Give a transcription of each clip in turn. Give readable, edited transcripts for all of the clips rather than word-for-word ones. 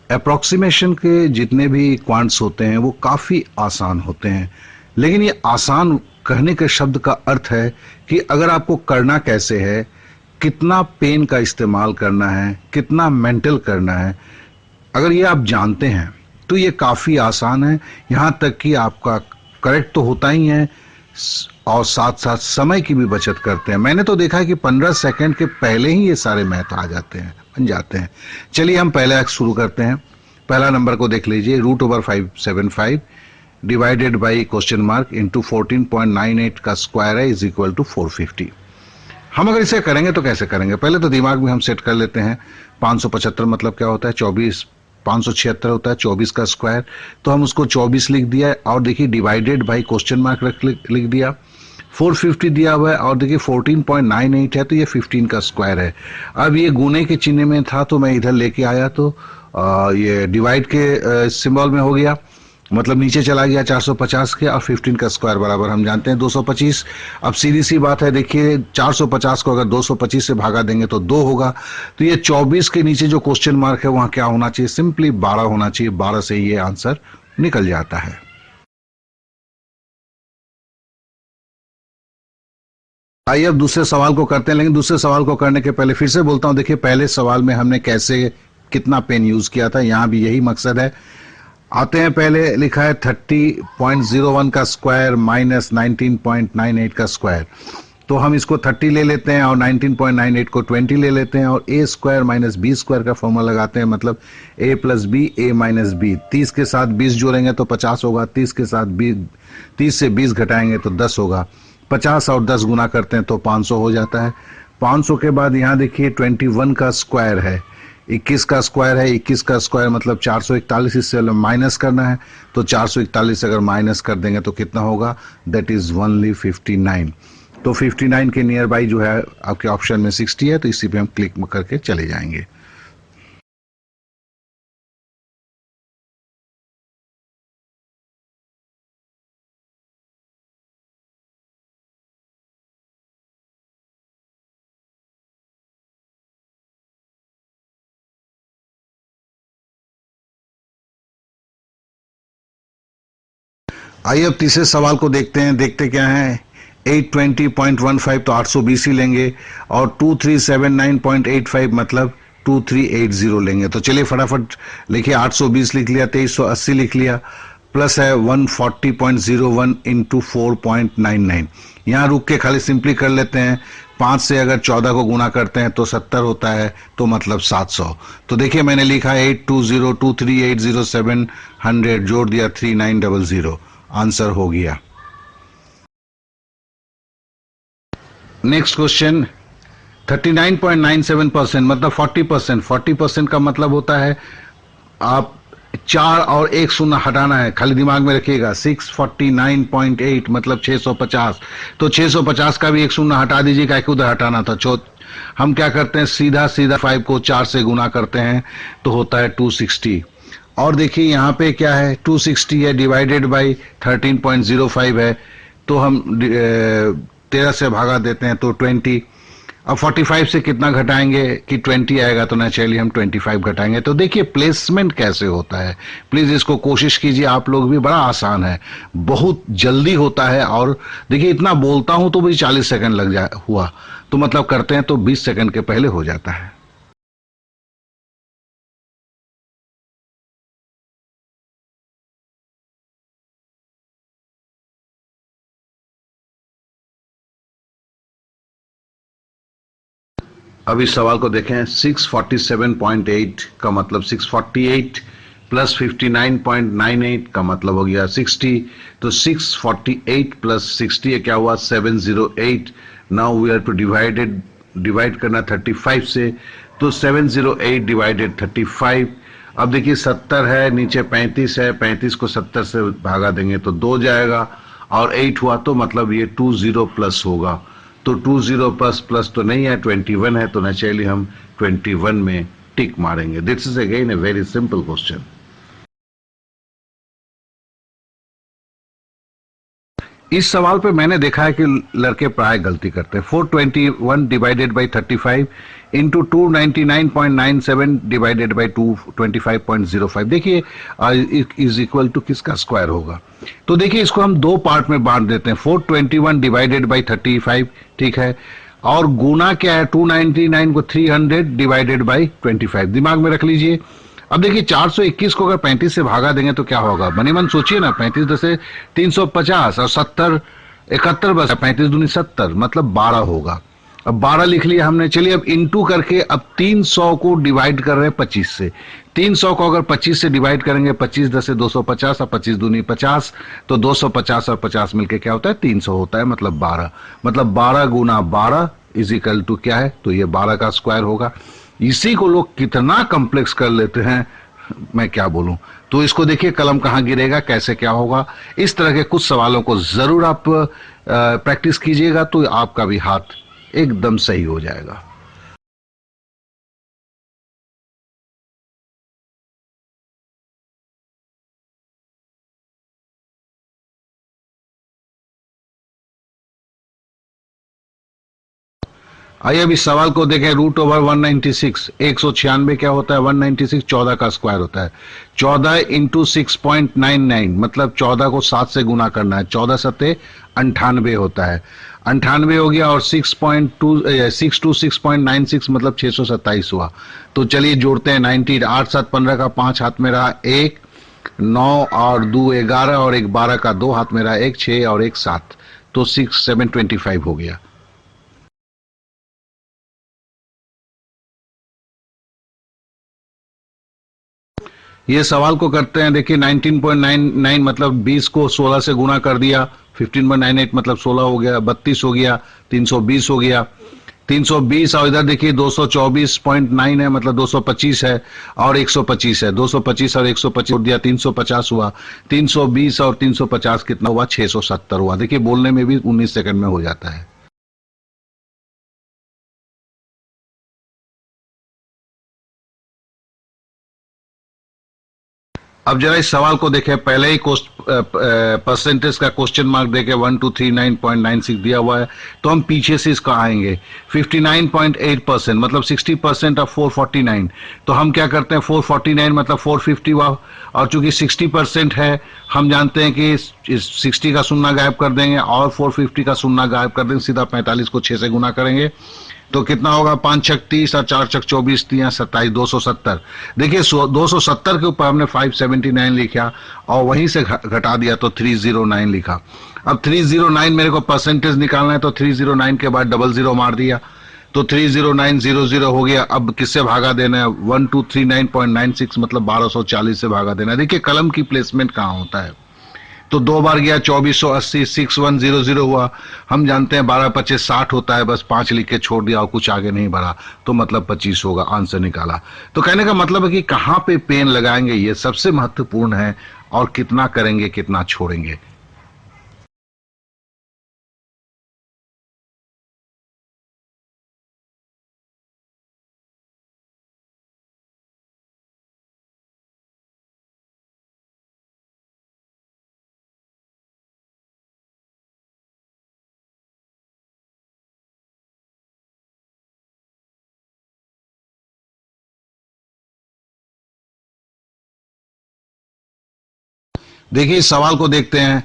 Approximation के जितने भी क्वांट्स होते हैं वो काफ़ी आसान होते हैं, लेकिन ये आसान कहने के शब्द का अर्थ है कि अगर आपको करना कैसे है, कितना पेन का इस्तेमाल करना है, कितना मेंटल करना है, अगर ये आप जानते हैं तो ये काफ़ी आसान है। यहाँ तक कि आपका करेक्ट तो होता ही है और साथ साथ समय की भी बचत करते हैं। मैंने तो देखा है कि 15 सेकंड के पहले ही ये सारे मैथ आ जाते हैं, बन जाते हैं। चलिए हम पहले शुरू करते हैं। पहला नंबर को देख लीजिए, √575 divided by question mark into 14.98 का स्क्वायर है इज इक्वल टू 450। हम अगर इसे करेंगे तो कैसे करेंगे, पहले तो दिमाग में हम सेट कर लेते हैं। 575 मतलब क्या होता है, 24, 576 होता है 24 का स्क्वायर, तो हम उसको 24 लिख दिया और देखिए डिवाइडेड बाई क्वेश्चन मार्क लिख दिया। 450 दिया हुआ है और देखिए 14.98 है तो ये 15 का स्क्वायर है। अब ये गुने के चिन्ह में था तो मैं इधर लेके आया तो ये डिवाइड के सिंबल में हो गया, मतलब नीचे चला गया 450 के, और 15 का स्क्वायर बराबर हम जानते हैं 225। अब सीधी सी बात है, देखिए 450 को अगर 225 से भागा देंगे तो 2 होगा, तो ये 24 के नीचे जो क्वेश्चन मार्क है वहां क्या होना चाहिए, सिंपली 12 होना चाहिए। 12 से ये आंसर निकल जाता है। आइए अब दूसरे सवाल को करते हैं, लेकिन दूसरे सवाल को करने के पहले फिर से बोलता हूं, देखिए पहले सवाल में हमने कैसे कितना पेन यूज किया था, यहां भी यही मकसद है। आते हैं, पहले लिखा है 30.01 का स्क्वायर माइनस 19.98 का स्क्वायर, तो हम इसको 30 ले लेते हैं और 19.98 को 20 ले लेते हैं और a square minus B square का फॉर्मूला लगाते हैं, मतलब a plus B A minus B. 30 के साथ 20 जोड़ेंगे तो 50 होगा, 30 के साथ 30 से 20 घटाएंगे तो 10 होगा, 50 और 10 गुना करते हैं तो 500 हो जाता है। 500 के बाद यहाँ देखिए 21 का स्क्वायर है, 21 का स्क्वायर है, 21 का स्क्वायर मतलब 441, इससे माइनस करना है तो 441 अगर माइनस कर देंगे तो कितना होगा, दैट इज ओनली 59। तो 59 के नियर बाई जो है आपके ऑप्शन में 60 है, तो इसी पे हम क्लिक करके चले जाएंगे। आइए अब तीसरे सवाल को देखते हैं, देखते क्या है। 820.15 तो 820 ही लेंगे और 2379.85 मतलब 2380 लेंगे। तो चलिए फटाफट लिखिए, 820 लिख लिया, 2380 लिख लिया, प्लस है 140.01 इंटू 4.99। यहाँ रुक के खाली सिंपली कर लेते हैं, 5 से अगर 14 को गुना करते हैं तो 70 होता है, तो मतलब 700। तो देखिए मैंने लिखा 8202380700 जोड़ दिया 3900, आंसर हो गया। नेक्स्ट क्वेश्चन, 39.97% मतलब 40%। 40% का मतलब होता है आप 4 और 1 शून्य हटाना है, खाली दिमाग में रखिएगा। 649.8 मतलब 650, तो 650 का भी 1 शून्य हटा दीजिएगा, एक उधर हटाना था। हम क्या करते हैं, सीधा 5 को 4 से गुना करते हैं तो होता है 260। और देखिए यहाँ पे क्या है, 260 है डिवाइडेड बाई 13.05 है, तो हम 13 से भागा देते हैं तो 20। अब 45 से कितना घटाएंगे कि 20 आएगा, तो नेचुरली हम 25 घटाएंगे। तो देखिए प्लेसमेंट कैसे होता है, प्लीज इसको कोशिश कीजिए आप लोग भी, बड़ा आसान है, बहुत जल्दी होता है। और देखिए इतना बोलता हूं तो भी 40 सेकंड लग जा हुआ, तो मतलब करते हैं तो 20 सेकंड के पहले हो जाता है। अब इस सवाल को देखें, 647.8 का मतलब 648 प्लस 59.98 का मतलब हो गया 60, तो 648 प्लस 60 क्या हुआ, 708। Now we are to divide करना 35 से, तो 708 डिवाइडेड 35। अब देखिए 70 है, नीचे 35 है, 35 को 70 से भागा देंगे तो 2 जाएगा, और 8 हुआ तो मतलब ये 20 प्लस होगा। तो 20 प्लस प्लस तो नहीं है, 21 है, तो नेचुरली हम 21 में टिक मारेंगे। This is again a very simple question. इस सवाल पे मैंने देखा है कि लड़के प्राय गलती करते हैं। 421 divided by 35 into 299.97 divided by 225.05। देखिए इज इक्वल टू किसका स्क्वायर होगा। तो देखिए इसको हम दो पार्ट में बांट देते हैं, 421 डिवाइडेड बाई 35, ठीक है, और गुना क्या है 299 को 300 डिवाइडेड बाई 25, दिमाग में रख लीजिए। अब देखिए 421 को अगर 35 से भागा देंगे तो क्या होगा, बने मन सोचिए ना, 35 दसे 350 और 70 71 बस 35 दूनी 70 मतलब 12 होगा। अब 12 लिख लिया हमने, चलिए अब इनटू करके अब 300 को डिवाइड कर रहे हैं 25 से। 300 को अगर 25 से डिवाइड करेंगे, 25 10 से 250 और 25 दूनी 50, तो 250 और 50 मिलके क्या होता है 300 होता है, मतलब 12, मतलब 12 गुना 12 इज इक्वल टू क्या है, तो ये 12 का स्क्वायर होगा। इसी को लोग कितना कॉम्प्लेक्स कर लेते हैं, मैं क्या बोलूं। तो इसको देखिए कलम कहां गिरेगा, कैसे क्या होगा। इस तरह के कुछ सवालों को जरूर आप प्रैक्टिस कीजिएगा तो आपका भी हाथ एकदम सही हो जाएगा। आइए अभी सवाल को देखें। रूट ओवर 196, 196 क्या होता है, 196 14 का स्क्वायर होता है। 14 इंटू 6.99 मतलब 14 को 7 से गुना करना है, 14 सत्ते 98 होता है, 98 हो गया, और 6 टू 6.96 मतलब 627 हुआ। तो चलिए जोड़ते हैं 90, 8 7 15 का 5 हाथ में रहा 1, 9 और 2 11 और 1 12 का 2 हाथ में रहा 1 6 और 1 7, तो 6 7 25 हो गया। ये सवाल को करते हैं, देखिए 19.99 मतलब 20 को 16 से गुना कर दिया, 15.98 मतलब 16 हो गया, 32 हो गया, 320 हो गया, 320, और इधर देखिए 224.9 है मतलब 225 है, और 125 है, 225 और 125 जोड़ दिया 350 हुआ, 320 और 350 कितना हुआ 670 हुआ। देखिए बोलने में भी 19 सेकंड में हो जाता है। अब जरा इस सवाल को देखें, पहले ही परसेंटेज का क्वेश्चन मार्क देके 1239.96 दिया हुआ है, तो हम पीछे से इसका आएंगे 59.8% मतलब 60% ऑफ 449। तो हम क्या करते हैं 449 मतलब 450 हुआ, और चूंकि 60% है हम जानते हैं कि इस 60 का शून्य गायब कर देंगे और 450 का शून्य गायब कर देंगे, सीधा 45 को 6 से गुना करेंगे तो कितना होगा, 5 छक 30 और 4 छक 24 3 27 270। देखिए 270 के ऊपर हमने 579 लिखा और वहीं से घटा दिया तो 309 लिखा। अब 309 मेरे को परसेंटेज निकालना है, तो 309 के बाद डबल जीरो मार दिया तो 30900 हो गया। अब किससे भागा देना है, 1239.96 मतलब 1240 से भागा देना है। देखिए कलम की प्लेसमेंट कहाँ होता है, तो दो बार गया 2480, 6100 हुआ। हम जानते हैं 12 25 60 होता है, बस 5 लिख के छोड़ दिया और कुछ आगे नहीं बढ़ा, तो मतलब 25 होगा, आंसर निकाला। तो कहने का मतलब है कि कहां पे पेन लगाएंगे ये सबसे महत्वपूर्ण है, और कितना करेंगे कितना छोड़ेंगे। देखिए इस सवाल को देखते हैं,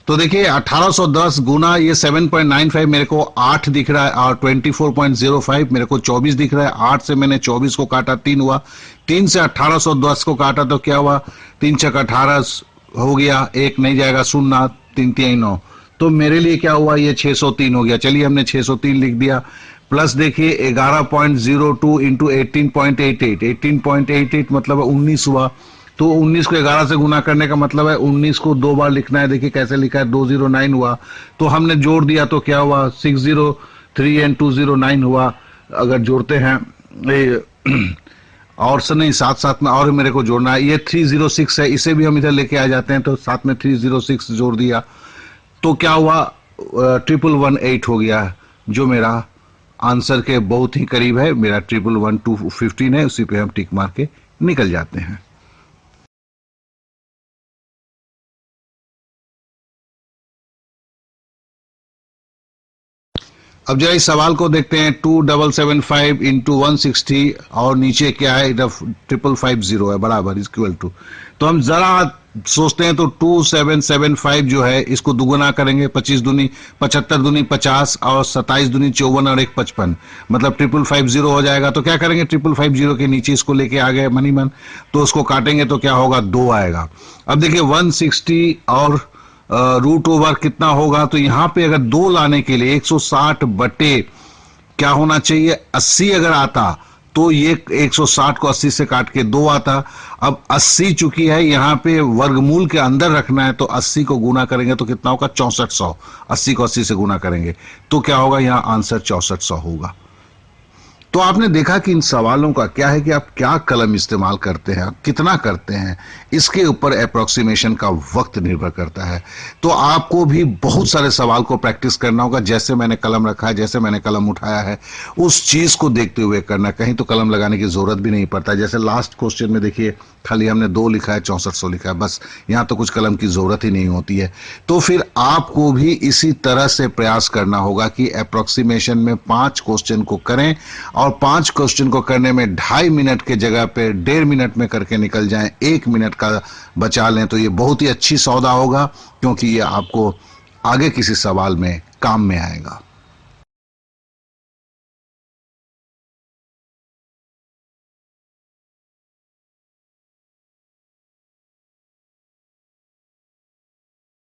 तो देखिए 1810 गुना ये 7.95 मेरे को 8 दिख रहा है, और 24.05 मेरे को 24 दिख रहा है। 8 से मैंने 24 को काटा 3 हुआ, 3 से 1810 को काटा तो क्या हुआ, 3 छक 18 हो गया, एक नहीं जाएगा शून्य, 3 3 9, तो मेरे लिए क्या हुआ ये 603 हो गया। चलिए हमने 603 लिख दिया, प्लस देखिए 11.02 इंटू 18.88, 18.88 मतलब 19 हुआ। तो 19 को 11 से गुना करने का मतलब है 19 को दो बार लिखना है। देखिए कैसे लिखा है, 209 हुआ, तो हमने जोड़ दिया तो क्या हुआ 603 एंड 209 हुआ। अगर जोड़ते हैं और से नहीं, साथ साथ में और मेरे को जोड़ना है, ये 306 है, इसे भी हम इधर लेके आ जाते हैं, तो साथ में 306 जोड़ दिया तो क्या हुआ 1118 हो गया, जो मेरा आंसर के बहुत ही करीब है। मेरा 111215 है, उसी पे हम टिक मार के निकल जाते हैं। अब जरा इस सवाल को देखते हैं। 2775 इंटू 160 और नीचे क्या है, 5550 है, बराबर इक्वल टू। तो हम जरा सोचते हैं तो 2775 जो है इसको दुगुना करेंगे, 25 दूनी 75 दूनी 50 और 27 दूनी 54 और 1 55, मतलब 5550 हो जाएगा। तो क्या करेंगे, 5550 के नीचे इसको लेके आ गए मनी मन, तो उसको काटेंगे तो क्या होगा, 2 आएगा। अब देखिए 160 और रूट ओवर कितना होगा, तो यहां पे अगर 2 लाने के लिए 160 बटे क्या होना चाहिए, 80 अगर आता तो ये 160 को 80 से काट के 2 आता। अब 80 चुकी है यहां पे वर्गमूल के अंदर रखना है, तो 80 को गुना करेंगे तो कितना होगा, 6400। 80 को 80 से गुना करेंगे तो क्या होगा, यहां आंसर 6400 होगा। तो आपने देखा कि इन सवालों का क्या है कि आप क्या कलम इस्तेमाल करते हैं, कितना करते हैं, इसके ऊपर अप्रोक्सीमेशन का वक्त निर्भर करता है। तो आपको भी बहुत सारे सवाल को प्रैक्टिस करना होगा, जैसे मैंने कलम रखा है, जैसे मैंने कलम उठाया है, उस चीज को देखते हुए करना। कहीं तो कलम लगाने की जरूरत भी नहीं पड़ता। जैसे लास्ट क्वेश्चन में देखिए खाली हमने 2 लिखा है, 6400 लिखा है, बस। यहां तो कुछ कलम की जरूरत ही नहीं होती है। तो फिर आपको भी इसी तरह से प्रयास करना होगा कि अप्रोक्सीमेशन में 5 क्वेश्चन को करें, और 5 क्वेश्चन को करने में 2.5 मिनट के जगह पे 1.5 मिनट में करके निकल जाएं, 1 मिनट का बचा लें, तो ये बहुत ही अच्छी सौदा होगा, क्योंकि ये आपको आगे किसी सवाल में काम में आएगा।